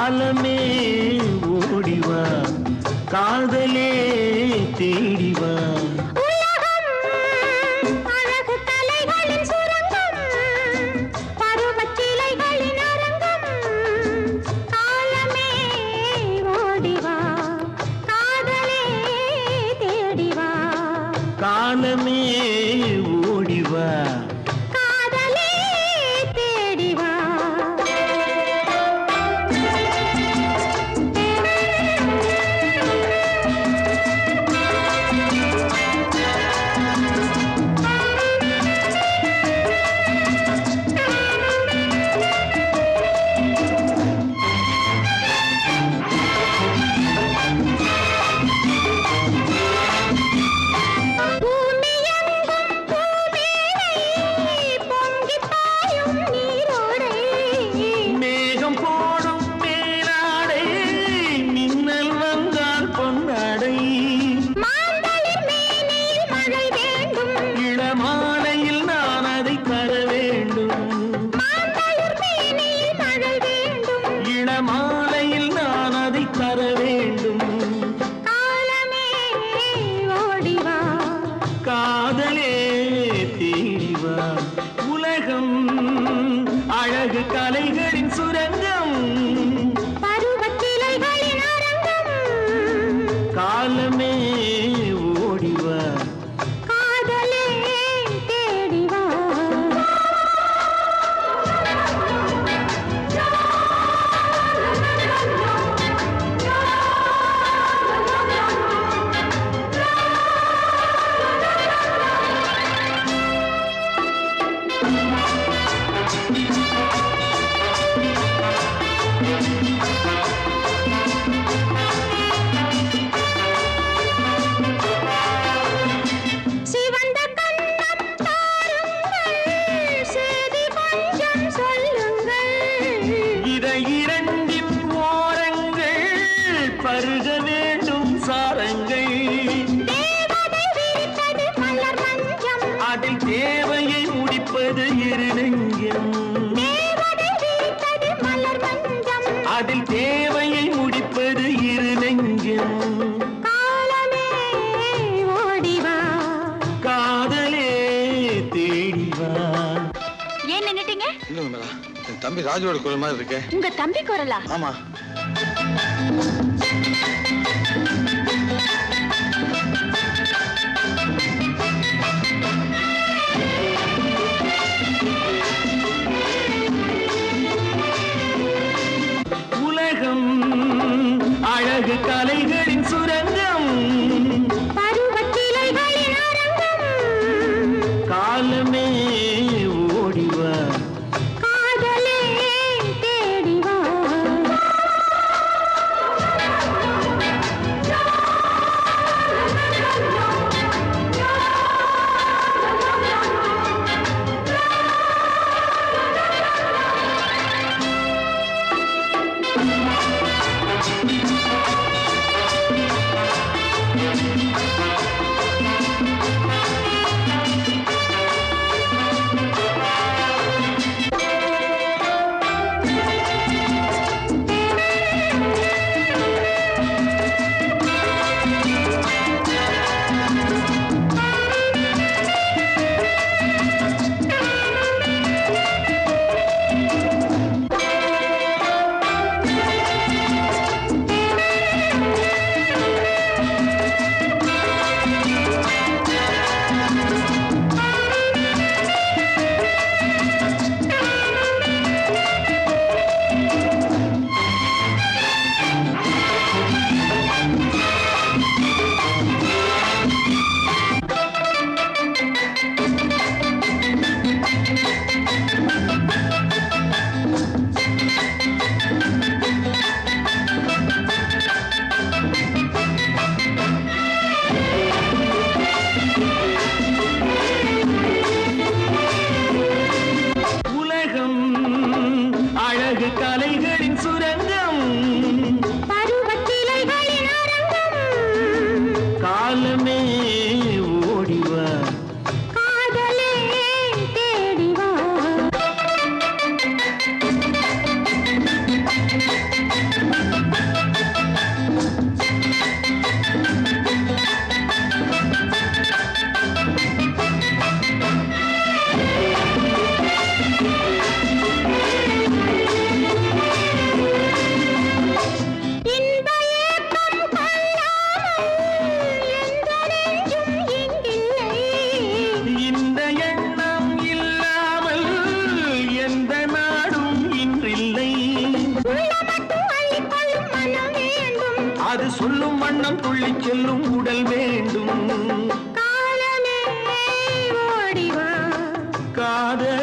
காலமே ஓடிவா காதலே தேடிவா காலமே ஓடிவா காதலே தேடிவா மாலையில் நான் அதை தர வேண்டும் காலமே ஓடிவா காதலே தேடிவா உலகம் அழகு கலைகளின் சுரங்கம் பருவத்திலைகளின் அரங்கம் காலமே ஓடிவா காதலே தேடிவா பருக வேண்டும் சாரங்கள் அதில் தேவையை முடிப்பது இரு நெஞ்சம் அதில் தேவையை முடிப்பது இரு நெஞ்சம் காலமே ஓடிவா காதலே தேடிவா. ஏன் நின்னுட்டீங்க? இல்ல என் தம்பி ராஜுவோட குரல் மாதிரி இருக்கு. உங்க தம்பி குரலா? ஆமா. உலகம் அழகு கலைகளின் சுரங்கம் பருவத்திலைகளின் அரங்கம் காலமே ஓடிவா காதலே தேடிவா கலைகளின் சுரங்கம் பருவத்திலைகளின் அரங்கம் காலமே ஓடிவா காதலே தேடிவா அது சொல்லும் வண்ணம் துள்ளி செல்லும் உடல் வேண்டும் காதலே ஓடிவா காதலே